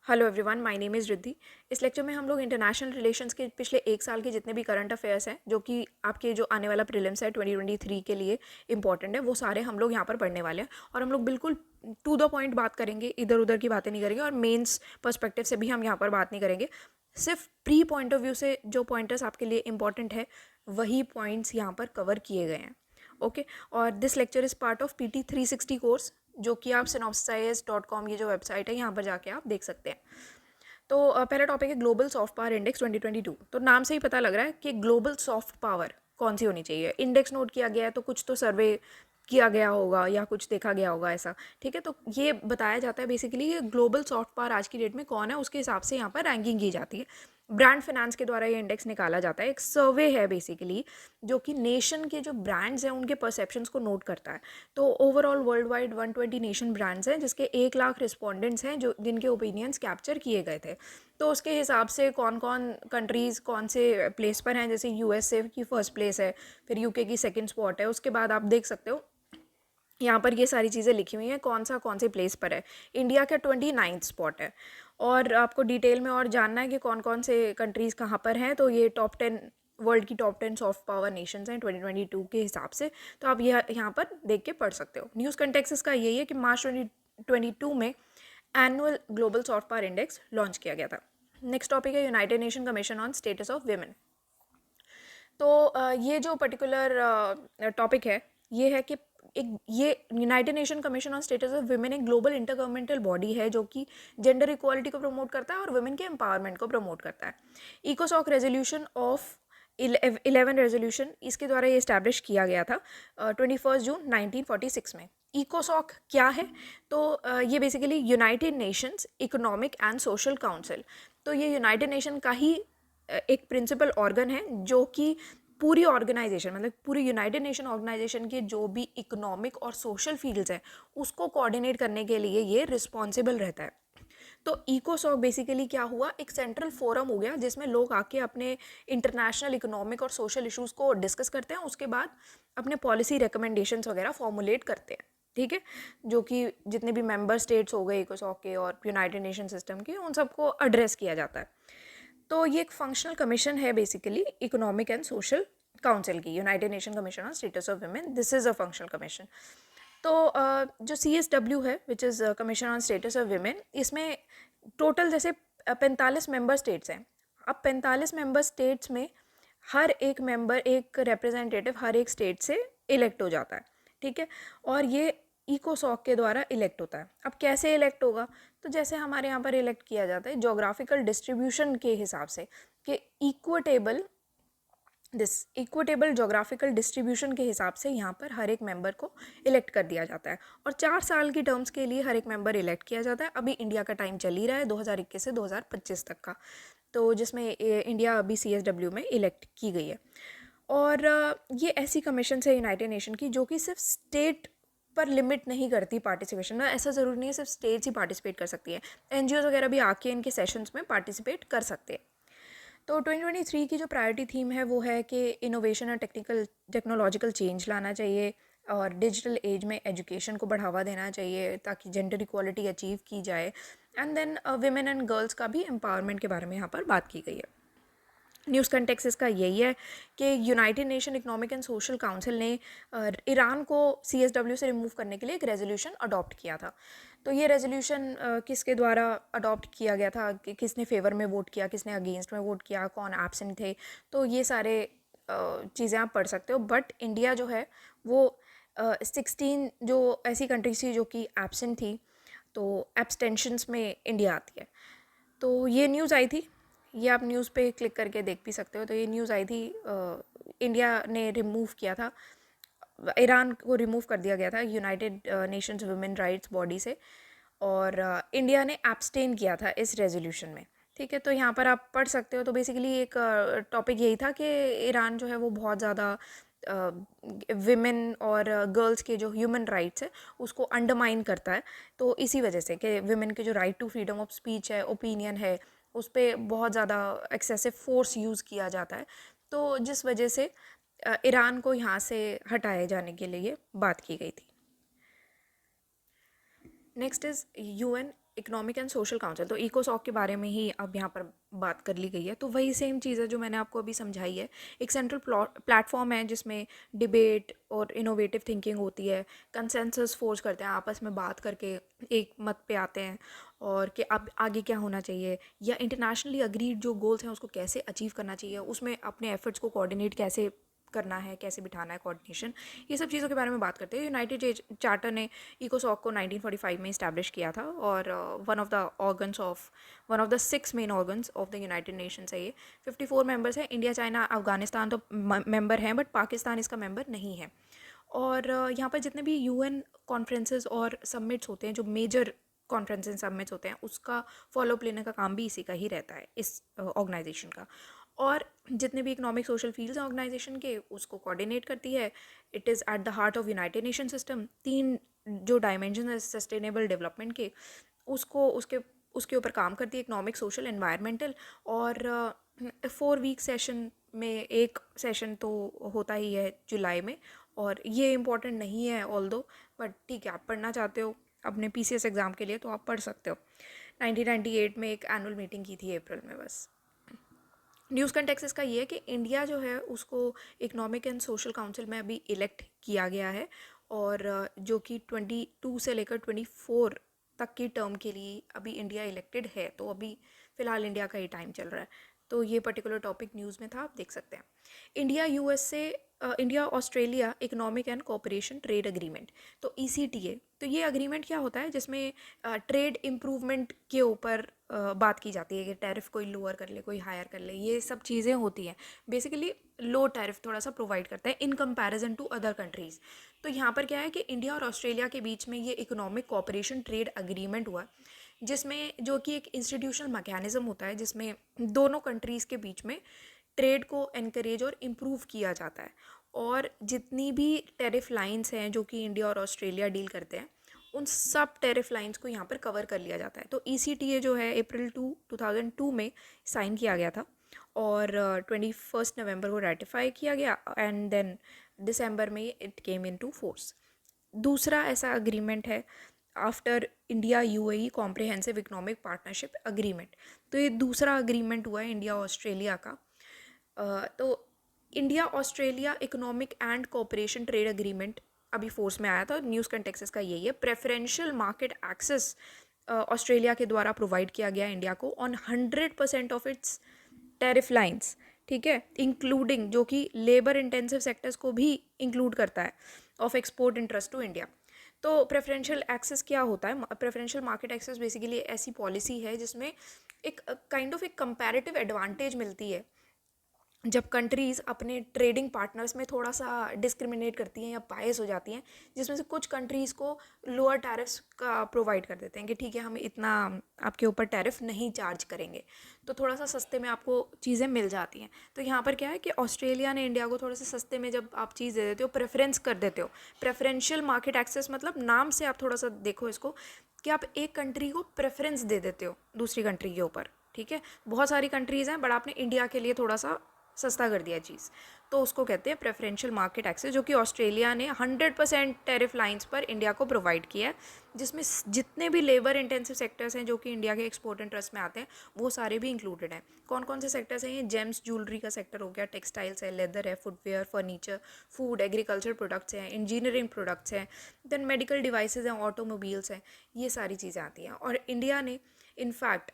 Hello everyone, my name is Riddhi. इस lecture में हम लोग इंटरनेशनल रिलेशंस के पिछले एक साल के जितने भी करंट अफेयर्स हैं जो कि आपके जो आने वाला प्रीलिम्स है 2023 के लिए इंपॉर्टेंट है, वो सारे हम लोग यहाँ पर पढ़ने वाले हैं। और हम लोग बिल्कुल टू द पॉइंट बात करेंगे, इधर उधर की बातें नहीं करेंगे और मेंस पर्सपेक्टिव से भी हम यहाँ पर बात नहीं करेंगे। सिर्फ प्री पॉइंट ऑफ व्यू से जो पॉइंटर्स आपके लिए इंपॉर्टेंट है वही पॉइंट्स यहाँ पर कवर किए गए हैं। ओके, और this lecture is part of PT 360 course, जो कि आप synopsis.com ये जो वेबसाइट है यहाँ पर जाके आप देख सकते हैं। तो पहला टॉपिक है ग्लोबल सॉफ्ट पावर इंडेक्स 2022। तो नाम से ही पता लग रहा है कि ग्लोबल सॉफ्ट पावर कौन सी होनी चाहिए। इंडेक्स नोट किया गया है तो कुछ तो सर्वे किया गया होगा या कुछ देखा गया होगा ऐसा, ठीक है। तो ये बताया जाता है बेसिकली ये ग्लोबल सॉफ्ट पावर आज की डेट में कौन है, उसके हिसाब से यहाँ पर रैंकिंग की जाती है। ब्रांड फाइनेंस के द्वारा ये इंडेक्स निकाला जाता है। एक सर्वे है बेसिकली जो कि नेशन के जो ब्रांड्स हैं उनके परसेप्शंस को नोट करता है। तो overall world wide 120 nation brands हैं जिसके 1 लाख रिस्पोंडेंट्स हैं जो जिनके ओपिनियंस कैप्चर किए गए थे। तो उसके हिसाब से कौन कौन कंट्रीज़ कौन से प्लेस पर हैं, जैसे USA की फर्स्ट प्लेस है, फिर UK की सेकंड स्पॉट है। उसके बाद आप देख सकते हो यहाँ पर ये सारी चीज़ें लिखी हुई हैं कौन से प्लेस पर है। इंडिया का 29th स्पॉट है। और आपको डिटेल में और जानना है कि कौन कौन से कंट्रीज़ कहाँ पर हैं, तो ये टॉप 10 वर्ल्ड की टॉप 10 सॉफ्ट पावर नेशंस हैं 2022 के हिसाब से। तो आप यहाँ पर देख के पढ़ सकते हो। न्यूज़ कंटेक्स्ट इसका यही है कि मार्च 2022 में annual global soft power index launch किया गया था। नेक्स्ट टॉपिक है United Nation commission on status of women. तो ये जो पर्टिकुलर टॉपिक है ये है कि एक ये United Nation commission on status of women एक ग्लोबल इंटरगवर्नमेंटल बॉडी है जो कि जेंडर इक्वालिटी को प्रमोट करता है और वुमेन के एम्पावरमेंट को प्रमोट करता है। इकोसॉक रेजोल्यूशन ऑफ 11 रेजोल्यूशन इसके द्वारा ये इस्टेब्लिश किया गया था 21 जून 1946 में। इकोसॉक क्या है? तो ये basically United Nations economic and social council, तो ये यूनाइटेड नेशन का ही एक प्रिंसिपल ऑर्गन है जो कि पूरी ऑर्गेनाइजेशन मतलब पूरी यूनाइटेड नेशन ऑर्गेनाइजेशन के जो भी इकोनॉमिक और सोशल फील्ड्स हैं उसको कोऑर्डिनेट करने के लिए ये रिस्पॉन्सिबल रहता है। तो इकोसॉक बेसिकली क्या हुआ, एक सेंट्रल फोरम हो गया जिसमें लोग आके अपने इंटरनेशनल इकोनॉमिक और सोशल इश्यूज़ को डिस्कस करते हैं, उसके बाद अपने पॉलिसी रिकमेंडेशंस वगैरह फॉर्मुलेट करते हैं, ठीक है। जो कि जितने भी मेंबर स्टेट्स हो गए इकोसॉक के और यूनाइटेड नेशन सिस्टम के, उन सबको एड्रेस किया जाता है। तो ये एक फंक्शनल कमीशन है basically economic and social council की, United Nation commission on status of women, this is a functional commission. तो जो CSW है which is commission on status of women, इसमें टोटल जैसे 45 मेंबर स्टेट्स हैं। अब 45 मेंबर स्टेट्स में हर एक मेंबर एक रिप्रेजेंटेटिव हर एक स्टेट से इलेक्ट हो जाता है, ठीक है। और ये इकोसॉक के द्वारा इलेक्ट होता है। अब कैसे इलेक्ट होगा, तो जैसे हमारे यहाँ पर इलेक्ट किया जाता है जोग्राफिकल डिस्ट्रीब्यूशन के हिसाब से कि इक्विटेबल जोग्राफिकल डिस्ट्रीब्यूशन के हिसाब से यहाँ पर हर एक मेंबर को इलेक्ट कर दिया जाता है और 4 साल की टर्म्स के लिए हर एक मेंबर इलेक्ट किया जाता है। अभी इंडिया का टाइम चल ही रहा है 2021 से 2025 तक का, तो जिसमें इंडिया अभी CSW में इलेक्ट की गई है। और ये ऐसी कमीशन है यूनाइटेड नेशन की जो कि सिर्फ स्टेट पर लिमिट नहीं करती पार्टिसिपेशन में। ऐसा ज़रूरी नहीं है सिर्फ स्टेट्स ही पार्टिसिपेट कर सकती है, NGOs वगैरह भी आके इनके सेशंस में पार्टिसिपेट कर सकते हैं। तो 2023 की जो प्रायोरिटी थीम है वो है कि इनोवेशन और टेक्नोलॉजिकल चेंज लाना चाहिए और डिजिटल एज में एजुकेशन को बढ़ावा देना चाहिए ताकि जेंडर इक्वालिटी अचीव की जाए। And then women and girls का भी एम्पावरमेंट के बारे में यहाँ पर बात की गई है। न्यूज़ कंटेक्स्ट इसका यही है कि United nation economic and social council ने ईरान को CSW से रिमूव करने के लिए एक रेजोल्यूशन अडॉप्ट किया था। तो ये रेजोल्यूशन किसके द्वारा अडॉप्ट किया गया था, कि किसने फेवर में वोट किया, किसने अगेंस्ट में वोट किया, कौन एब्सेंट थे, तो ये सारे चीज़ें आप पढ़ सकते हो। बट इंडिया जो है वो 16 जो ऐसी कंट्रीज थी जो कि एब्सेंट थी, तो एब्सटेंशंस में इंडिया आती है। तो ये न्यूज़ आई थी, ये आप न्यूज़ पे क्लिक करके देख भी सकते हो। तो ये न्यूज़ आई थी, इंडिया ने रिमूव किया था, ईरान को रिमूव कर दिया गया था United Nations women rights body से, और इंडिया ने एब्सटेन किया था इस रेजोल्यूशन में, ठीक है। तो यहाँ पर आप पढ़ सकते हो। तो बेसिकली एक टॉपिक यही था कि ईरान जो है वो बहुत ज़्यादा विमेन और गर्ल्स के जो ह्यूमन राइट्स है उसको अंडरमाइन करता है। तो इसी वजह से कि विमेन के जो right to freedom of speech है, ओपिनियन है, उस पर बहुत ज़्यादा एक्सेसिव फोर्स यूज़ किया जाता है। तो जिस वजह से ईरान को यहाँ से हटाए जाने के लिए बात की गई थी। Next is UN economic and social council, तो इकोसॉक के बारे में ही अब यहाँ पर बात कर ली गई है। तो वही सेम चीज़ है जो मैंने आपको अभी समझाई है। एक सेंट्रल प्लेटफॉर्म है जिसमें डिबेट और इनोवेटिव थिंकिंग होती है, कंसेंसस फोर्स करते हैं, आपस में बात करके एक मत पे आते हैं और कि अब आगे क्या होना चाहिए, या इंटरनेशनली अग्रीड जो गोल्स हैं उसको कैसे अचीव करना चाहिए, उसमें अपने एफर्ट्स को कोऑर्डिनेट कैसे करना है, कैसे बिठाना है कोऑर्डिनेशन, ये सब चीज़ों के बारे में बात करते हैं। यूनाइटेड चार्टर ने इकोसॉक को 1945 में इस्टेब्लिश किया था और one of the 6 main organs of the United Nations है ये। 54 मेंबर्स हैं। इंडिया, चाइना, अफगानिस्तान तो मेंबर हैं, बट पाकिस्तान इसका मेंबर नहीं है। और यहाँ पर जितने भी यूएन कॉन्फ्रेंसेस और सबमिट्स होते हैं, जो मेजर कॉन्फ्रेंस एंड सबमिट्स होते हैं, उसका फॉलोअप लेने का काम भी इसी का ही रहता है, इस ऑर्गेनाइजेशन का। और जितने भी इकोनॉमिक सोशल फील्ड्स हैं ऑर्गेनाइजेशन के, उसको कोऑर्डिनेट करती है। It is at the heart of United nation system. 3 जो डायमेंशन है सस्टेनेबल डेवलपमेंट के, उसको उसके उसके ऊपर काम करती है, इकोनॉमिक, सोशल, एनवायरमेंटल। और 4 वीक सेशन में एक सेशन तो होता ही है जुलाई में, और ये इम्पॉर्टेंट नहीं है ऑल दो, बट ठीक है, आप पढ़ना चाहते हो अपने पीसीएस एग्ज़ाम के लिए तो आप पढ़ सकते हो। 1998 में एक एनुअल मीटिंग की थी अप्रैल में बस। न्यूज़ कंटेक्स्ट इसका ये है कि इंडिया जो है उसको इकोनॉमिक एंड सोशल काउंसिल में अभी इलेक्ट किया गया है, और जो कि 22 से लेकर 24 तक की टर्म के लिए अभी इंडिया इलेक्टेड है। तो अभी फ़िलहाल इंडिया का ही टाइम चल रहा है। तो ये पर्टिकुलर टॉपिक न्यूज़ में था, आप देख सकते हैं। India Australia economic and cooperation trade agreement, तो ईसीटीए। तो ये अग्रीमेंट क्या होता है, जिसमें ट्रेड इम्प्रूवमेंट के ऊपर बात की जाती है कि टैरिफ कोई लोअर कर ले, कोई हायर कर ले, ये सब चीज़ें होती हैं। बेसिकली लो टैरिफ थोड़ा सा प्रोवाइड करता है in comparison to other countries. तो यहाँ पर क्या है कि इंडिया और ऑस्ट्रेलिया के बीच में ये इकोनॉमिक कोऑपरेशन ट्रेड एग्रीमेंट हुआ, जिसमें जो कि एक इंस्टीट्यूशनल मैकेनिज्म होता है, जिसमें दोनों कंट्रीज़ के बीच में ट्रेड को एनकरेज और इम्प्रूव किया जाता है। और जितनी भी टैरिफ लाइंस हैं जो कि इंडिया और ऑस्ट्रेलिया डील करते हैं, उन सब टैरिफ लाइंस को यहाँ पर कवर कर लिया जाता है। तो ईसीटीए जो है अप्रैल 2002 में साइन किया गया था, और 21 नवंबर को रेटिफाई किया गया, एंड देन दिसंबर में it came into force. दूसरा ऐसा अग्रीमेंट है after India UAE comprehensive economic partnership agreement. तो ये दूसरा अग्रीमेंट हुआ है इंडिया ऑस्ट्रेलिया का। तो India Australia economic and cooperation trade agreement अभी फोर्स में आया था। न्यूज़ कंटेक्स्ट का यही है। प्रेफरेंशियल मार्केट एक्सेस ऑस्ट्रेलिया के द्वारा प्रोवाइड किया गया इंडिया को on 100% of its tariff lines, ठीक है, इंक्लूडिंग जो कि लेबर इंटेंसिव सेक्टर्स को भी इंक्लूड करता है, of export interest to India. तो प्रेफरेंशियल एक्सेस क्या होता है? प्रेफरेंशियल मार्केट एक्सेस बेसिकली ऐसी पॉलिसी है जिसमें एक काइंड ऑफ एक कंपैरेटिव एडवांटेज मिलती है जब कंट्रीज़ अपने ट्रेडिंग पार्टनर्स में थोड़ा सा डिस्क्रिमिनेट करती हैं या बायस हो जाती हैं, जिसमें से कुछ कंट्रीज़ को लोअर टैरिफ्स का प्रोवाइड कर देते हैं कि ठीक है, हम इतना आपके ऊपर टैरिफ नहीं चार्ज करेंगे, तो थोड़ा सा सस्ते में आपको चीज़ें मिल जाती हैं। तो यहाँ पर क्या है कि ऑस्ट्रेलिया ने इंडिया को थोड़े से सस्ते में जब आप चीज़ दे देते हो, प्रेफरेंस कर देते हो। प्रेफरेंशियल मार्केट एक्सेस मतलब नाम से आप थोड़ा सा देखो इसको, कि आप एक कंट्री को प्रेफरेंस दे देते हो दूसरी कंट्री के ऊपर, ठीक है। बहुत सारी कंट्रीज़ हैं, बट आपने इंडिया के लिए थोड़ा सा सस्ता कर दिया चीज़, तो उसको कहते हैं प्रेफरेंशियल मार्केट एक्सेस, जो कि ऑस्ट्रेलिया ने 100% टैरिफ लाइंस पर इंडिया को प्रोवाइड किया है, जिसमें जितने भी लेबर इंटेंसिव सेक्टर्स हैं जो कि इंडिया के एक्सपोर्ट इंटरेस्ट में आते हैं, वो सारे भी इंक्लूडेड हैं। कौन कौन से सेक्टर्स हैं ये? जेम्स ज्वेलरी का सेक्टर हो गया, टेक्सटाइल्स है, लेदर है, footwear, furniture, food, agriculture products हैं, इंजीनियरिंग प्रोडक्ट्स हैं, देन मेडिकल डिवाइसेज हैं, ऑटोमोबाइल्स हैं, ये सारी चीज़ें आती हैं। और इंडिया ने इनफैक्ट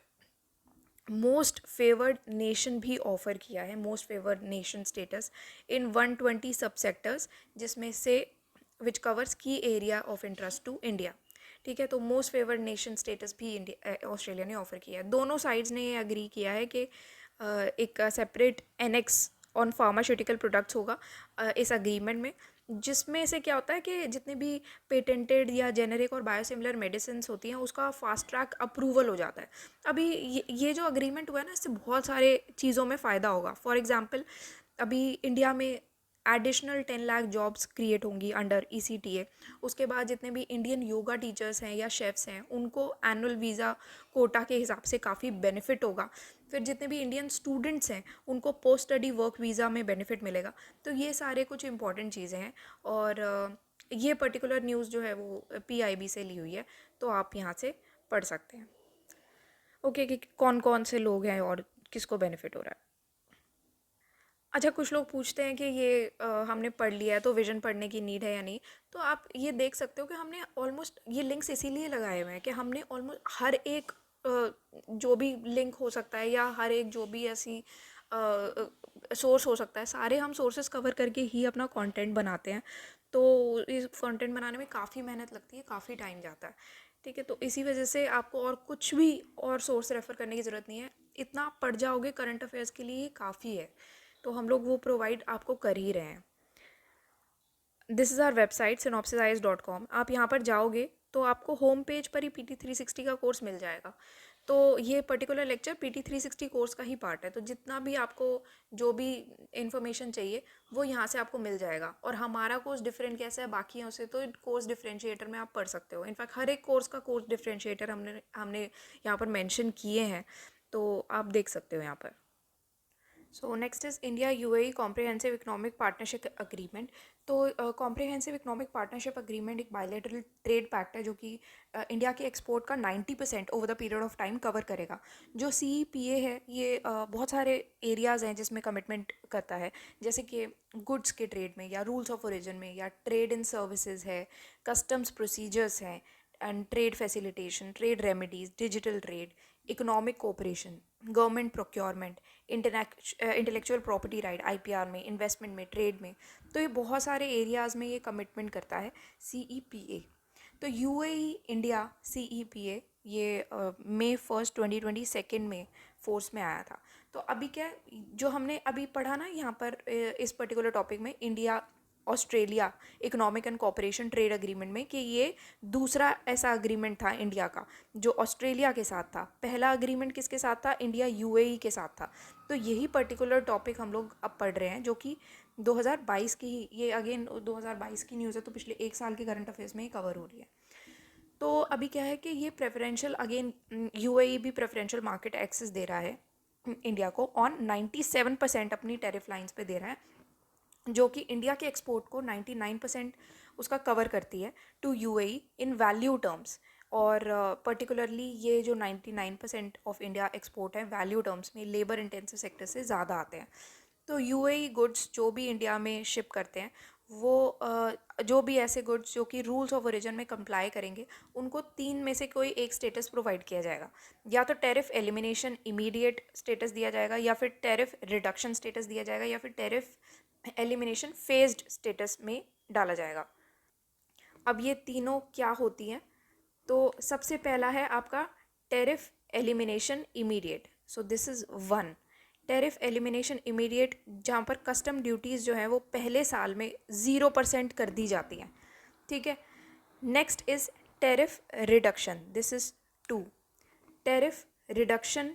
मोस्ट फेवर्ड नेशन भी ऑफर किया है, most favoured nation status in 120 sub sectors, जिसमें से which covers key area of interest to India, ठीक है। तो मोस्ट फेवर्ड नेशन स्टेटस भी ऑस्ट्रेलिया ने ऑफर किया है। दोनों साइड्स ने ये अग्री किया है कि एक separate annex on pharmaceutical products होगा इस अग्रीमेंट में, जिसमें से क्या होता है कि जितने भी पेटेंटेड या जेनेरिक और बायोसिमिलर मेडिसिन होती हैं उसका फास्ट ट्रैक अप्रूवल हो जाता है। अभी ये जो अग्रीमेंट हुआ है ना, इससे बहुत सारे चीज़ों में फ़ायदा होगा। फॉर एग्जांपल, अभी इंडिया में एडिशनल 10 लाख जॉब्स क्रिएट होंगी अंडर ईसीटीए। उसके बाद जितने भी इंडियन योगा टीचर्स हैं या शेफ्स हैं, उनको एनुअल वीज़ा कोटा के हिसाब से काफ़ी बेनिफिट होगा। फिर जितने भी इंडियन स्टूडेंट्स हैं उनको पोस्ट स्टडी वर्क वीज़ा में बेनिफिट मिलेगा। तो ये सारे कुछ इंपॉर्टेंट चीज़ें हैं, और ये पर्टिकुलर न्यूज़ जो है वो पीआईबी से ली हुई है, तो आप यहाँ से पढ़ सकते हैं। ओके, कि कौन कौन से लोग हैं और किसको बेनिफिट हो रहा है। अच्छा, कुछ लोग पूछते हैं कि ये हमने पढ़ लिया है तो विजन पढ़ने की नीड है या नहीं। तो आप ये देख सकते हो कि हमने ऑलमोस्ट ये लिंक्स इसीलिए लगाए हुए हैं कि हमने ऑलमोस्ट हर एक जो भी लिंक हो सकता है या हर एक जो भी ऐसी सोर्स हो सकता है, सारे हम सोर्सेज कवर करके ही अपना कंटेंट बनाते हैं। तो इस कंटेंट बनाने में काफ़ी मेहनत लगती है, काफ़ी टाइम जाता है। ठीक है, तो इसी वजह से आपको और कुछ भी और सोर्स रेफ़र करने की ज़रूरत नहीं है। इतना आप पढ़ जाओगे करंट अफेयर्स के लिए, काफ़ी है। तो हम लोग वो प्रोवाइड आपको कर ही रहे हैं। This is our website synopsisize.com। आप यहाँ पर जाओगे तो आपको होम पेज पर ही PT360 का कोर्स मिल जाएगा। तो ये पर्टिकुलर लेक्चर PT360 कोर्स का ही पार्ट है। तो जितना भी आपको जो भी इंफॉर्मेशन चाहिए वो यहाँ से आपको मिल जाएगा। और हमारा कोर्स डिफरेंट कैसा है बाकियों से, तो कोर्स डिफरेंशिएटर में आप पढ़ सकते हो। इनफैक्ट हर एक कोर्स का कोर्स डिफरेंशिएटर हमने हमने यहाँ पर मेंशन किए हैं, तो आप देख सकते हो यहाँ पर। So next is India UAE comprehensive economic partnership agreement. तो कॉम्प्रिहेंसिव इकोनॉमिक पार्टनरशिप अग्रीमेंट एक बायलैटरल ट्रेड पैक्ट है जो कि इंडिया के एक्सपोर्ट का 90% over the period of time cover करेगा। जो CEPA है ये बहुत सारे एरियाज़ हैं जिसमें कमिटमेंट करता है, जैसे कि गुड्स के ट्रेड में या रूल्स ऑफ ओरिजिन में, या ट्रेड इन सर्विसेज है, कस्टम्स प्रोसीजर्स हैं, and trade facilitation, trade remedies, digital trade, economic cooperation, government procurement, intellectual property right IPR में, इन्वेस्टमेंट में, ट्रेड में। तो ये बहुत सारे एरियाज़ में ये कमिटमेंट करता है CEPA। तो UAE इंडिया CEPA ये May 1 2022 में फोर्स में आया था। तो अभी क्या जो हमने अभी पढ़ा ना यहाँ पर इस पर्टिकुलर टॉपिक में, India Australia economic and cooperation trade agreement में, कि ये दूसरा ऐसा अग्रीमेंट था इंडिया का जो ऑस्ट्रेलिया के साथ था। पहला अग्रीमेंट किसके साथ था? इंडिया UAE के साथ था। तो यही पर्टिकुलर टॉपिक हम लोग अब पढ़ रहे हैं, जो कि 2022 की ही, ये अगेन 2022 की न्यूज़ है, तो पिछले एक साल के करंट अफेयर्स में ही कवर हो रही है। तो अभी क्या है कि ये प्रेफरेंशियल अगेन UAE भी प्रेफरेंशियल मार्केट एक्सेस दे रहा है इंडिया को ऑन 97% अपनी टैरिफ लाइंस पे दे रहा है, जो कि इंडिया के एक्सपोर्ट को 99% उसका कवर करती है to UAE in value terms. और पर्टिकुलरली ये जो 99% ऑफ इंडिया एक्सपोर्ट है वैल्यू टर्म्स में लेबर इंटेंसिव सेक्टर से ज़्यादा आते हैं। तो UAE गुड्स जो भी इंडिया में शिप करते हैं वो जो भी ऐसे गुड्स जो कि रूल्स ऑफ ओरिजिन में कंप्लाई करेंगे उनको 3 में से कोई एक स्टेटस प्रोवाइड किया जाएगा। या तो टैरिफ एलिमिनेशन इमीडिएट स्टेटस दिया जाएगा, या फिर टैरिफ रिडक्शन स्टेटस दिया जाएगा, या फिर टैरिफ एलिमिनेशन फेज्ड स्टेटस में डाला जाएगा। अब ये तीनों क्या होती हैं? तो सबसे पहला है आपका tariff elimination immediate. So this is one tariff elimination immediate, जहाँ पर कस्टम ड्यूटीज़ जो हैं वो पहले साल में 0% कर दी जाती हैं। ठीक है। Next is tariff reduction, this is 2। Tariff reduction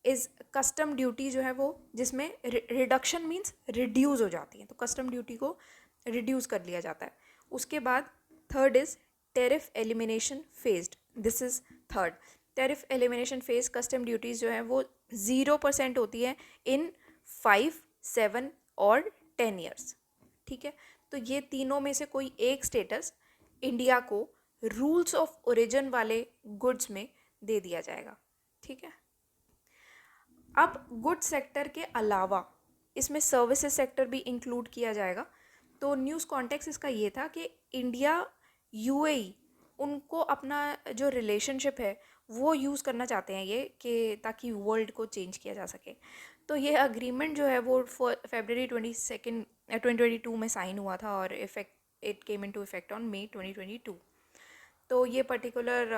is custom duty जो है वो जिसमें रिडक्शन मीन्स रिड्यूस हो जाती है, तो कस्टम ड्यूटी को रिड्यूस कर लिया जाता है। उसके बाद third is tariff elimination phased, this is third. Tariff elimination phase custom duties जो है वो 0% होती है इन 5, 7 और 10 ईयर्स। ठीक है। तो ये तीनों में से कोई एक स्टेटस इंडिया को रूल्स ऑफ ओरिजिन वाले गुड्स में दे दिया जाएगा। ठीक है। अब गुड सेक्टर के अलावा इसमें सर्विसेज सेक्टर भी इंक्लूड किया जाएगा। तो न्यूज़ कॉन्टेक्स्ट इसका ये था कि इंडिया UAE उनको अपना जो रिलेशनशिप है वो यूज़ करना चाहते हैं ये, कि ताकि वर्ल्ड को चेंज किया जा सके। तो ये अग्रीमेंट जो है वो February 22 2022 में साइन हुआ था और it came into effect on May 2022। तो ये पर्टिकुलर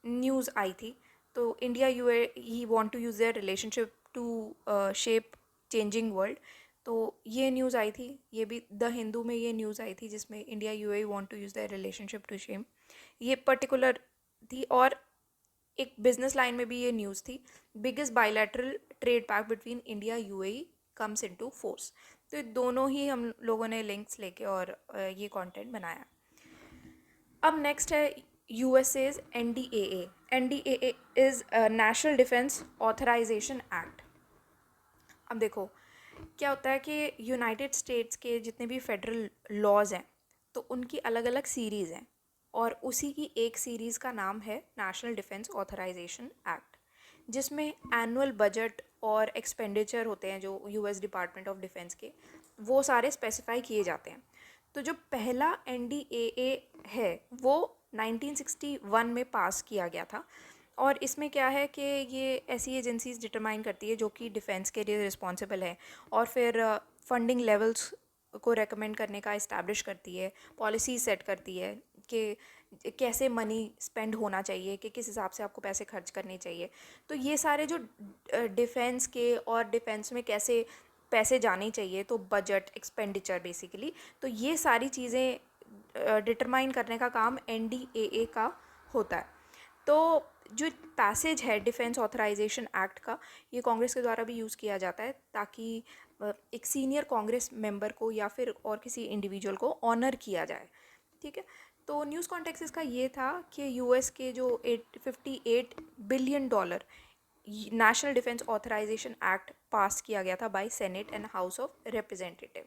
न्यूज़ आई थी। तो India UAE want to use their relationship to shape changing world. तो ये न्यूज़ आई थी, ये भी द हिंदू में ये न्यूज़ आई थी जिसमें India UAE want to use their relationship to shape, ये पर्टिकुलर थी। और एक बिजनेस लाइन में भी ये न्यूज़ थी, biggest bilateral trade pact between India UAE comes into force. तो ये दोनों ही हम लोगों ने लिंक्स लेके और ये कंटेंट बनाया। अब नेक्स्ट है USA's NDAA। NDAA is national defence authorisation act. अब देखो क्या होता है कि यूनाइटेड स्टेट्स के जितने भी फेडरल लॉज हैं तो उनकी अलग अलग सीरीज़ हैं। और उसी की एक सीरीज़ का नाम है नेशनल डिफेंस ऑथराइजेशन एक्ट, जिसमें एनुअल बजट और एक्सपेंडिचर होते हैं जो यूएस डिपार्टमेंट ऑफ डिफेंस के, वो सारे स्पेसिफाई किए जाते हैं। तो जो पहला एनडीएए है वो 1961 में पास किया गया था, और इसमें क्या है कि ये ऐसी एजेंसीज डिटरमाइन करती है जो कि डिफेंस के लिए रिस्पॉन्सिबल है, और फिर फंडिंग लेवल्स को रेकमेंड करने का इस्टेब्लिश करती है, पॉलिसी सेट करती है कि कैसे मनी स्पेंड होना चाहिए, कि किस हिसाब से आपको पैसे खर्च करने चाहिए। तो ये सारे जो डिफेंस के और डिफेंस में कैसे पैसे जाने चाहिए, तो बजट एक्सपेंडिचर बेसिकली, तो ये सारी चीज़ें डिटरमाइन करने का काम एनडीएए का होता है। तो जो पैसेज है डिफेंस ऑथराइजेशन एक्ट का, ये कांग्रेस के द्वारा भी यूज़ किया जाता है ताकि एक सीनियर कांग्रेस मेंबर को या फिर और किसी इंडिविजुअल को ऑनर किया जाए। ठीक है, तो न्यूज़ कॉन्टेक्स्ट इसका ये था कि यूएस के जो 58 billion dollar national defence authorisation act pass किया गया था by senate and house of representative,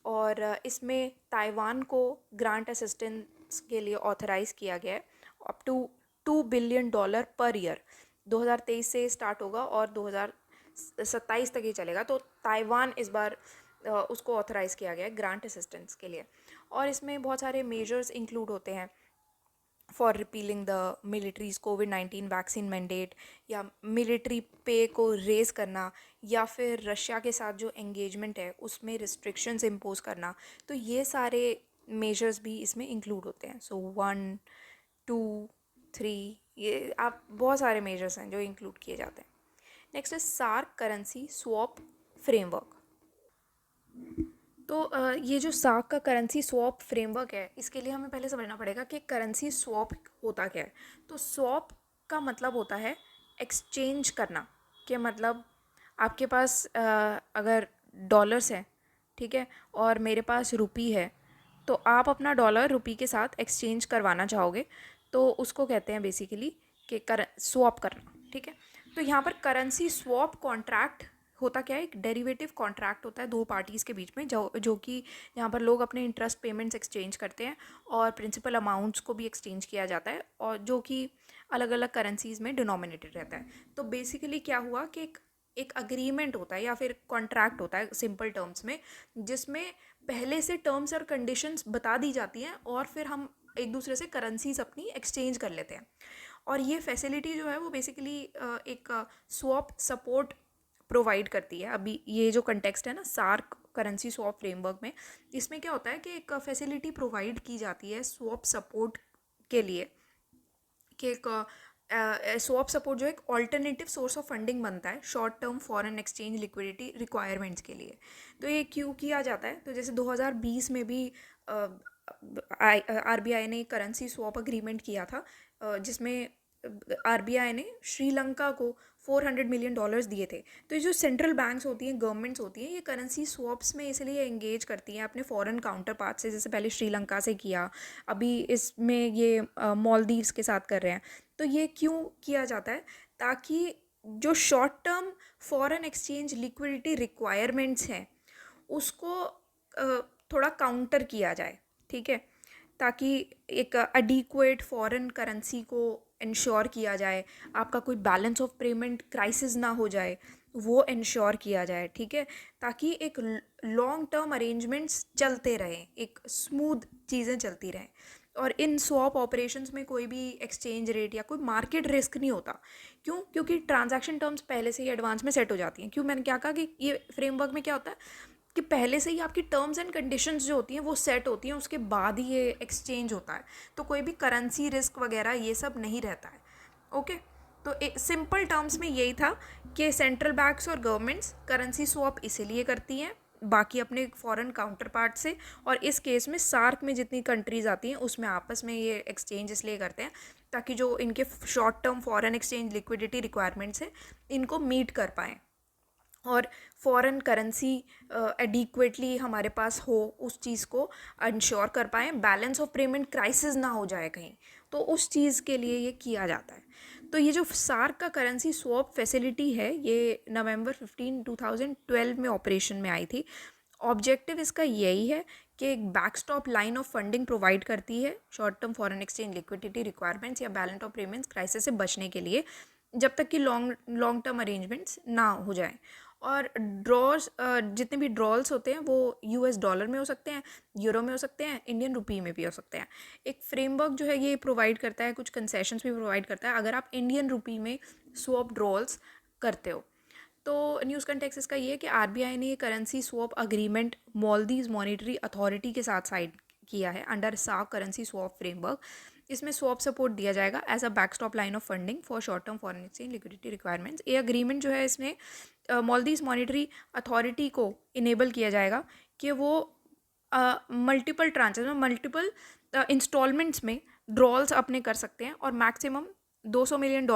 और इसमें ताइवान को ग्रांट असिस्टेंस के लिए ऑथराइज़ किया गया है up to $2 billion per year. 2023 से स्टार्ट होगा और 2027 तक ही चलेगा। तो ताइवान इस बार उसको ऑथराइज़ किया गया है ग्रांट असिस्टेंस के लिए, और इसमें बहुत सारे मेजर्स इंक्लूड होते हैं for repealing the militaries covid vaccine mandate, या मिलिट्री पे को रेज़ करना, या फिर रशिया के साथ जो एंगेजमेंट है उसमें रिस्ट्रिक्शंस इम्पोज करना। तो ये सारे मेजर्स भी इसमें इंक्लूड होते हैं। सो 1, 2, 3, ये आप बहुत सारे मेजर्स हैं जो इंक्लूड किए जाते हैं। नेक्स्ट है सार्क करेंसी स्वैप फ्रेमवर्क। तो ये जो सार्क का करेंसी स्वैप फ्रेमवर्क है, इसके लिए हमें पहले समझना पड़ेगा कि करेंसी स्वैप होता क्या है। तो स्वैप का मतलब होता है एक्सचेंज करना, कि मतलब आपके पास अगर डॉलर्स हैं, ठीक है, और मेरे पास रुपी है, तो आप अपना डॉलर रुपी के साथ एक्सचेंज करवाना चाहोगे, तो उसको कहते हैं बेसिकली कि स्वैप करना। ठीक है, तो यहाँ पर करेंसी स्वैप कॉन्ट्रैक्ट होता क्या है, एक डेरिवेटिव कॉन्ट्रैक्ट होता है दो पार्टीज़ के बीच में, जो कि यहाँ पर लोग अपने इंटरेस्ट पेमेंट्स एक्सचेंज करते हैं, और प्रिंसिपल अमाउंट्स को भी एक्सचेंज किया जाता है, और जो कि अलग अलग करेंसीज़ में डिनोमिनेटेड रहता है। तो बेसिकली क्या हुआ कि एक अग्रीमेंट होता है या फिर कॉन्ट्रैक्ट होता है सिंपल टर्म्स में, जिसमें पहले से टर्म्स और कंडीशंस बता दी जाती हैं, और फिर हम एक दूसरे से करेंसीज अपनी एक्सचेंज कर लेते हैं। और ये फैसिलिटी जो है वो बेसिकली एक स्वैप सपोर्ट प्रोवाइड करती है। अभी ये जो कंटेक्स्ट है ना सार्क करेंसी स्वैप फ्रेमवर्क में, इसमें क्या होता है कि एक फैसिलिटी प्रोवाइड की जाती है स्वैप सपोर्ट के लिए, कि एक स्वैप सपोर्ट जो एक ऑल्टरनेटिव सोर्स ऑफ फंडिंग बनता है short term foreign exchange liquidity requirements के लिए। तो ये क्यों किया जाता है, तो जैसे 2020 में भी आरबीआई ने करेंसी स्वैप अग्रीमेंट किया था, जिसमें आरबीआई ने श्रीलंका को $400 मिलियन दिए थे। तो ये जो सेंट्रल बैंक्स होती हैं, गवर्नमेंट्स होती हैं, ये करेंसी स्वैप्स में इसलिए एंगेज करती हैं अपने फॉरेन काउंटर पार्ट से, जैसे पहले श्रीलंका से किया, अभी इसमें ये मालदीव्स के साथ कर रहे हैं। तो ये क्यों किया जाता है, ताकि जो short term foreign exchange liquidity requirements हैं उसको थोड़ा काउंटर किया जाए। ठीक है, ताकि एक एडिक्वेट फॉरेन करेंसी को इंश्योर किया जाए, आपका कोई बैलेंस ऑफ पेमेंट क्राइसिस ना हो जाए, वो इंश्योर किया जाए। ठीक है, ताकि एक लॉन्ग टर्म अरेंजमेंट्स चलते रहें, एक स्मूथ चीज़ें चलती रहें, और इन स्वैप ऑपरेशंस में कोई भी एक्सचेंज रेट या कोई मार्केट रिस्क नहीं होता। क्यों? क्योंकि ट्रांजैक्शन टर्म्स पहले से ही एडवांस में सेट हो जाती हैं। क्यों? मैंने क्या कहा कि ये फ्रेमवर्क में क्या होता है कि पहले से ही आपकी टर्म्स एंड कंडीशंस जो होती हैं वो सेट होती हैं, उसके बाद ही ये एक्सचेंज होता है, तो कोई भी करेंसी रिस्क वगैरह ये सब नहीं रहता है। ओके, तो सिंपल टर्म्स में यही था कि सेंट्रल बैंक्स और गवर्नमेंट्स करेंसी स्वैप इसीलिए करती हैं बाकी अपने फॉरेन काउंटर पार्ट से, और इस केस में सार्क में जितनी कंट्रीज़ आती हैं उसमें आपस में ये एक्सचेंज इसलिए करते हैं ताकि जो इनके short term foreign exchange liquidity requirements है इनको मीट कर पाएँ, और फॉरेन करेंसी एडिक्वेटली हमारे पास हो, उस चीज़ को इंश्योर कर पाएँ, बैलेंस ऑफ पेमेंट क्राइसिस ना हो जाए कहीं, तो उस चीज़ के लिए ये किया जाता है। तो ये जो सार्क का करेंसी स्वैप फैसिलिटी है, ये नवंबर 15, 2012 में ऑपरेशन में आई थी। ऑब्जेक्टिव इसका यही है कि एक backstop line of funding provide करती है short term foreign exchange liquidity requirements या बैलेंस ऑफ पेमेंट्स क्राइसिस से बचने के लिए, जब तक कि लॉन्ग टर्म अरेंजमेंट्स ना हो जाएं। और ड्रॉज जितने भी ड्रॉल्स होते हैं वो यूएस डॉलर में हो सकते हैं, यूरो में हो सकते हैं, इंडियन रुपी में भी हो सकते हैं। एक फ्रेमवर्क जो है ये प्रोवाइड करता है, कुछ कंसेशंस भी प्रोवाइड करता है अगर आप इंडियन रुपी में स्वैप ड्रॉल्स करते हो। तो न्यूज़ कंटेक्स्ट इसका ये है कि आरबीआई ने ये currency swap agreement Maldives monetary authority के साथ साइन किया है under SAARC currency swap framework. इसमें स्वैप सपोर्ट दिया जाएगा as a backstop line of funding for short term foreign exchange liquidity requirements. ये अग्रीमेंट जो है इसने मालदीव्स मॉनेटरी अथॉरिटी को इनेबल किया जाएगा कि वो मल्टीपल ट्रांचेस में मल्टीपल इंस्टॉलमेंट्स में ड्रॉल्स अपने कर सकते हैं और मैक्सिमम $200 मिलियन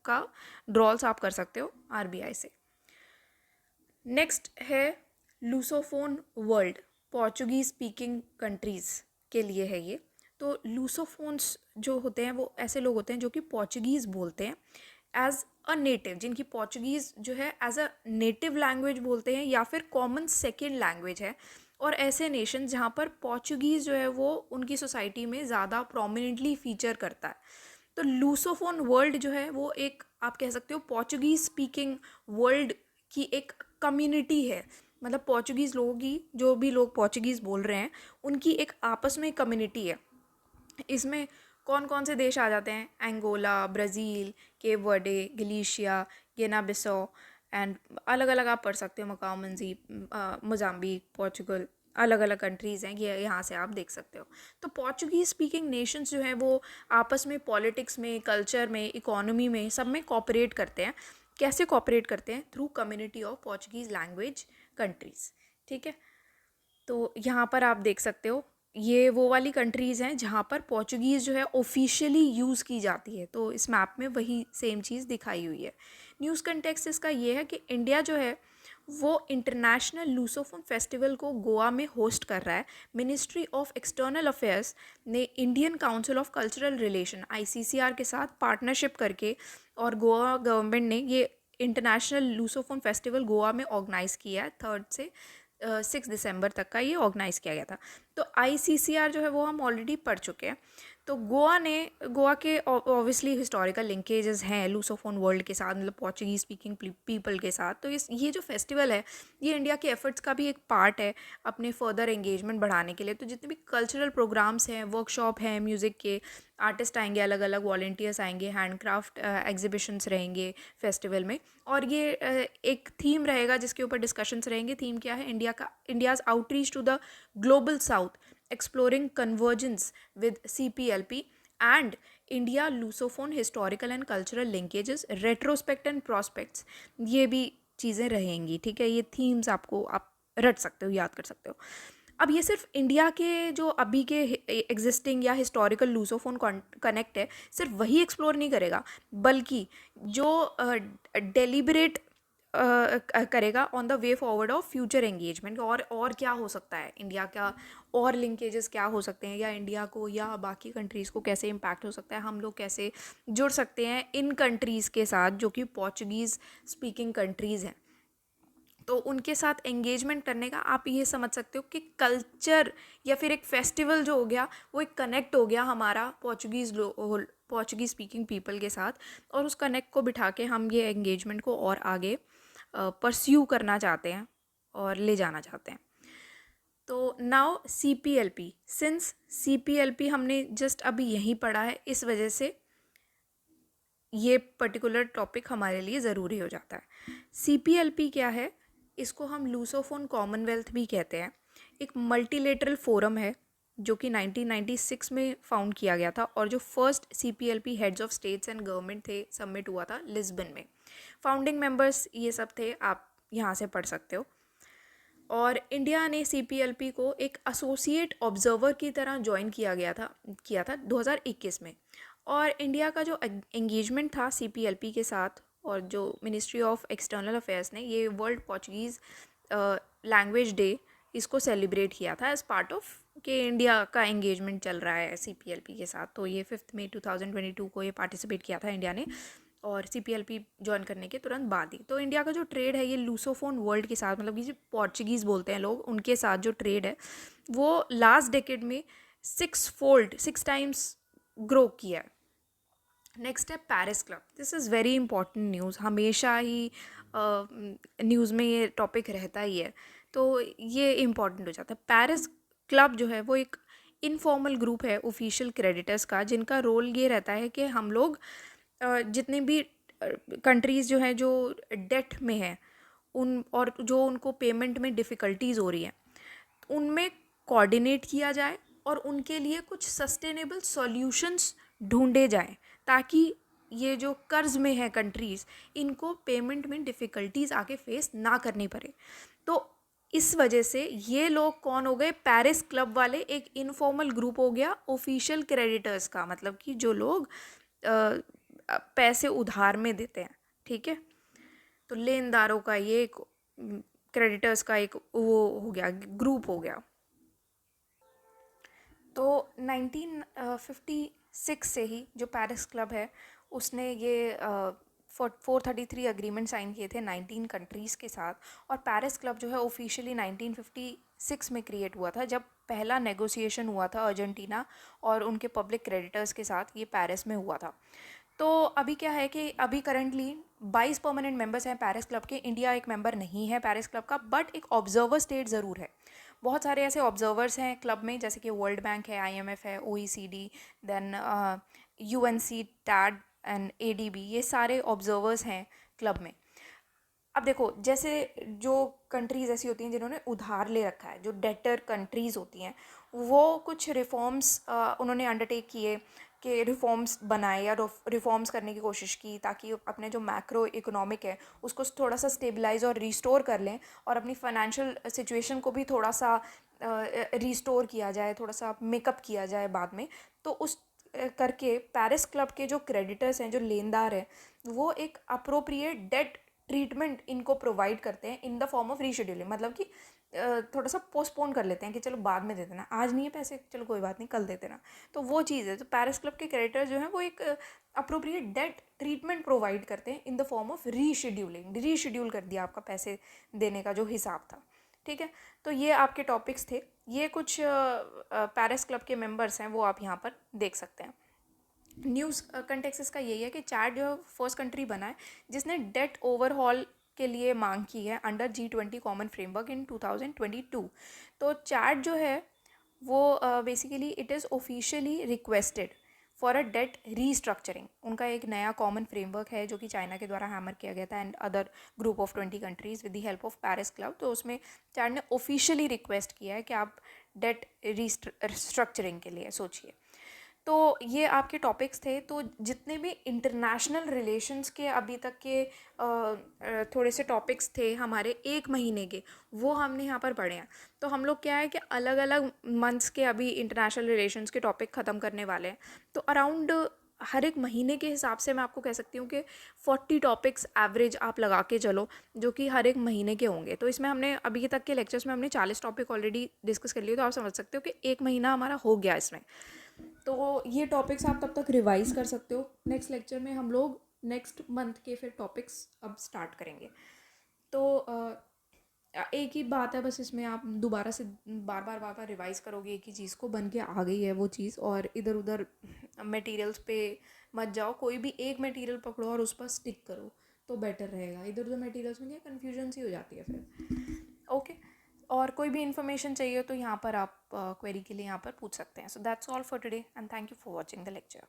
का ड्रॉल्स आप कर सकते हो आरबीआई से। नेक्स्ट है लूसोफोन वर्ल्ड, पोर्चुगीज स्पीकिंग कंट्रीज़ के लिए है ये। तो लूसोफोन्स जो होते हैं वो ऐसे लोग होते हैं जो कि पोर्चुगीज़ बोलते हैं एज अ नेटिव, जिनकी पोर्चुगीज़ जो है एज अ नेटिव लैंग्वेज बोलते हैं या फिर कॉमन सेकेंड लैंग्वेज है। और ऐसे नेशन जहाँ पर पोर्चुगीज़ जो है वो उनकी सोसाइटी में ज़्यादा प्रोमिनेंटली फीचर करता है। तो लूसोफोन वर्ल्ड जो है वो एक आप कह सकते हो पोर्चुगीज़ स्पीकिंग वर्ल्ड की एक कम्युनिटी है। मतलब पोर्चुगीज़ लोगों की, जो भी लोग पोर्चुगीज़ बोल रहे हैं उनकी एक आपस में कम्युनिटी है। इसमें कौन कौन से देश आ जाते हैं? Angola, Brazil, Cape Verde, Galicia, गिना बिसो एंड अलग अलग आप पढ़ सकते हो, मकाओ, मोजाम्बिक, पोर्चुगल, अलग अलग कंट्रीज़ हैं ये, यहाँ से आप देख सकते हो। तो पोर्चुगीज़ स्पीकिंग नेशंस जो हैं वो आपस में पॉलिटिक्स में, कल्चर में, इकोनॉमी में, सब में कोऑपरेट करते हैं। कैसे कोऑपरेट करते हैं? Through community of Portuguese language countries. ठीक है, तो यहाँ पर आप देख सकते हो ये वो वाली कंट्रीज़ हैं जहाँ पर पोर्चुगीज़ जो है ऑफिशियली यूज़ की जाती है। तो इस मैप में वही सेम चीज़ दिखाई हुई है। न्यूज़ कंटेक्स्ट इसका ये है कि इंडिया जो है वो इंटरनेशनल लूसोफोन फेस्टिवल को गोवा में होस्ट कर रहा है। मिनिस्ट्री ऑफ एक्सटर्नल अफेयर्स ने Indian council of cultural relation ICCR के साथ पार्टनरशिप करके और गोवा गवर्नमेंट ने ये इंटरनेशनल लूसोफोन फेस्टिवल गोवा में ऑर्गेनाइज़ किया है। 3 से 6 दिसंबर तक का ये ऑर्गेनाइज़ किया गया था। तो ICCR जो है वो हम ऑलरेडी पढ़ चुके हैं। तो गोवा के ऑब्वियसली हिस्टोरिकल लिंकेजेस हैं लूसोफोन वर्ल्ड के साथ, मतलब पोर्चुगीज स्पीकिंग पीपल के साथ। तो ये जो फेस्टिवल है ये इंडिया के एफर्ट्स का भी एक पार्ट है अपने फर्दर एंगेजमेंट बढ़ाने के लिए। तो जितने भी कल्चरल प्रोग्राम्स हैं, वर्कशॉप हैं, म्यूज़िक के आर्टिस्ट आएंगे, अलग अलग वॉल्टियर्स आएंगे, हैंडक्राफ्ट एग्जीबिशंस रहेंगे फेस्टिवल में। और ये एक थीम रहेगा जिसके ऊपर डिस्कशंस रहेंगे। थीम क्या है? India's outreach to the global south, exploring convergence with CPLP and India Lusophone historical and cultural linkages, retrospect and prospects, ये भी चीज़ें रहेंगी। ठीक है, ये थीम्स आपको आप रट सकते हो, याद कर सकते हो। अब ये सिर्फ इंडिया के जो अभी के एग्जिस्टिंग या हिस्टोरिकल लूसोफोन कनेक्ट है सिर्फ वही एक्सप्लोर नहीं करेगा, बल्कि जो डेलिबरेट करेगा on the way forward of future engagement. और क्या हो सकता है इंडिया का, और लिंकेजेस क्या हो सकते हैं, या इंडिया को या बाकी कंट्रीज़ को कैसे इम्पैक्ट हो सकता है, हम लोग कैसे जुड़ सकते हैं इन कंट्रीज़ के साथ जो कि पोर्चुगीज़ स्पीकिंग कंट्रीज़ हैं। तो उनके साथ एंगेजमेंट करने का आप ये समझ सकते हो कि कल्चर या फिर एक फेस्टिवल जो हो गया वो एक कनेक्ट हो गया हमारा पोर्चुगीज़ स्पीकिंग पीपल के साथ। और उस कनेक्ट को बिठा के हम ये एंगेजमेंट को और आगे परस्यू करना चाहते हैं और ले जाना चाहते हैं। तो नाउ CPLP, सिंस CPLP हमने जस्ट अभी यहीं पढ़ा है, इस वजह से ये पर्टिकुलर टॉपिक हमारे लिए ज़रूरी हो जाता है। CPLP क्या है? इसको हम लूसोफोन कॉमनवेल्थ भी कहते हैं। एक मल्टीलेटरल फोरम है जो कि 1996 में फाउंड किया गया था, और जो first CPLP heads of states and government थे सबमिट हुआ था लिस्बन में। फाउंडिंग मेंबर्स ये सब थे, आप यहाँ से पढ़ सकते हो। और इंडिया ने CPLP को एक एसोसिएट ऑब्जर्वर की तरह ज्वाइन किया था 2021 में। और इंडिया का जो एंगेजमेंट था CPLP के साथ, और जो मिनिस्ट्री ऑफ एक्सटर्नल अफेयर्स ने ये वर्ल्ड पोर्चुगीज़ लैंग्वेज डे इसको सेलिब्रेट किया था एज पार्ट ऑफ कि इंडिया का एंगेजमेंट चल रहा है CPLP के साथ। तो ये 5 मई 2022 को ये पार्टिसिपेट किया था इंडिया ने। और CPLP ज्वाइन करने के तुरंत बाद ही। तो इंडिया का जो ट्रेड है ये लूसोफोन वर्ल्ड के साथ, मतलब कि जो पोर्चुगीज़ बोलते हैं लोग, उनके साथ जो ट्रेड है वो लास्ट डेकेड में 6 टाइम्स ग्रो किया है। नेक्स्ट है Paris club. This is very important news, हमेशा ही न्यूज़ में ये टॉपिक रहता ही है, तो ये इम्पॉर्टेंट हो जाता है। पेरिस क्लब जो है वो एक इनफॉर्मल ग्रुप है ऑफिशियल क्रेडिटर्स का, जिनका रोल ये रहता है कि हम लोग जितने भी कंट्रीज़ जो हैं जो डेट में हैं उन, और जो उनको पेमेंट में डिफ़िकल्टीज़ हो रही हैं, उनमें कोऑर्डिनेट किया जाए और उनके लिए कुछ सस्टेनेबल सॉल्यूशंस ढूंढे जाएं, ताकि ये जो कर्ज में है कंट्रीज़, इनको पेमेंट में डिफ़िकल्टीज़ आगे फेस ना करनी पड़े। तो इस वजह से ये लोग कौन हो गए, पेरिस क्लब वाले एक इनफॉर्मल ग्रुप हो गया ऑफिशियल क्रेडिटर्स का, मतलब कि जो लोग पैसे उधार में देते हैं, ठीक है। तो लेनदारों का ये एक क्रेडिटर्स का एक वो हो गया, ग्रुप हो गया। तो 1956 से ही जो पेरिस क्लब है उसने ये 433 अग्रीमेंट साइन किए थे 19 कंट्रीज़ के साथ। और पेरिस क्लब जो है ऑफिशियली 1956 में क्रिएट हुआ था, जब पहला नेगोशिएशन हुआ था अर्जेंटीना और उनके पब्लिक क्रेडिटर्स के साथ, ये पेरिस में हुआ था। तो अभी क्या है कि अभी करंटली 22 परमानेंट मेंबर्स हैं पेरिस क्लब के। इंडिया एक मेंबर नहीं है पेरिस क्लब का, बट एक ऑब्जर्वर स्टेट ज़रूर है। बहुत सारे ऐसे ऑब्जर्वर्स हैं क्लब में, जैसे कि वर्ल्ड बैंक है, IMF है, OECD, देन UNC, टैड एंड ADB, ये सारे ऑब्जर्वर्स हैं क्लब में। अब देखो, जैसे जो कंट्रीज़ ऐसी होती हैं जिन्होंने उधार ले रखा है, जो डेटर कंट्रीज़ होती हैं, वो कुछ रिफॉर्म्स उन्होंने अंडरटेक किए कि रिफॉर्म्स बनाए या रिफॉर्म्स करने की कोशिश की, ताकि अपने जो मैक्रो इकोनॉमिक है उसको थोड़ा सा स्टेबलाइज और रिस्टोर कर लें, और अपनी फाइनेंशियल सिचुएशन को भी थोड़ा सा रिस्टोर किया जाए, थोड़ा सा मेकअप किया जाए बाद में। तो उस करके पेरिस क्लब के जो क्रेडिटर्स हैं, जो लेनदार हैं, वो एक अप्रोप्रिएट डेट ट्रीटमेंट इनको प्रोवाइड करते हैं in the form of rescheduling, मतलब कि थोड़ा सा पोस्टपोन कर लेते हैं कि चलो बाद में दे देना, आज नहीं है पैसे, चलो कोई बात नहीं कल दे देना। तो वो चीज़ है। तो पेरिस क्लब के क्रेडिटर जो हैं वो एक अप्रोप्रिएट डेट ट्रीटमेंट प्रोवाइड करते हैं in the form of rescheduling. Reschedule कर दिया आपका पैसे देने का जो हिसाब था, ठीक है। तो ये आपके टॉपिक्स थे, ये कुछ पेरिस क्लब के मेंबर्स हैं, वो आप यहाँ पर देख सकते हैं। न्यूज़ कंटेक्स्ट इसका यही है कि चैड जो फर्स्ट कंट्री बना है जिसने डेट ओवरहॉल के लिए मांग की है under G20 common framework in 2022। तो चैड जो है वो basically it is officially requested for a debt restructuring. उनका एक नया कॉमन फ्रेमवर्क है जो कि चाइना के द्वारा हैमर किया गया था and other group of 20 countries with the help of Paris club. तो उसमें चैड ने ऑफिशियली रिक्वेस्ट किया है कि आप डेट रीस्ट्रक्चरिंग के लिए सोचिए। तो ये आपके टॉपिक्स थे। तो जितने भी इंटरनेशनल रिलेशंस के अभी तक के थोड़े से टॉपिक्स थे हमारे 1 महीने के, वो हमने यहाँ पर पढ़े हैं। तो हम लोग क्या है कि अलग अलग मंथ्स के अभी इंटरनेशनल रिलेशंस के टॉपिक ख़त्म करने वाले हैं। तो अराउंड हर एक महीने के हिसाब से मैं आपको कह सकती हूँ कि 40 टॉपिक्स एवरेज आप लगा के चलो, जो कि हर एक महीने के होंगे। तो इसमें हमने अभी तक के लेक्चर्स में हमने 40 टॉपिक ऑलरेडी डिस्कस कर लिए। तो आप समझ सकते हो कि 1 महीना हमारा हो गया इसमें। तो ये टॉपिक्स आप तब तक रिवाइज कर सकते हो। नेक्स्ट लेक्चर में हम लोग नेक्स्ट मंथ के फिर टॉपिक्स अब स्टार्ट करेंगे। तो एक ही बात है बस, इसमें आप दोबारा से बार बार रिवाइज करोगे एक ही चीज़ को, बन के आ गई है वो चीज़, और इधर उधर मटेरियल्स पे मत जाओ। कोई भी एक मटेरियल पकड़ो और उस पर स्टिक करो तो बेटर रहेगा। इधर उधर मटेरियल्स में क्या कन्फ्यूजन सी हो जाती है फिर। ओके, और कोई भी इन्फॉर्मेशन चाहिए तो यहाँ पर आप क्वेरी के लिए यहाँ पर पूछ सकते हैं। So that's all for today and thank you for watching the lecture.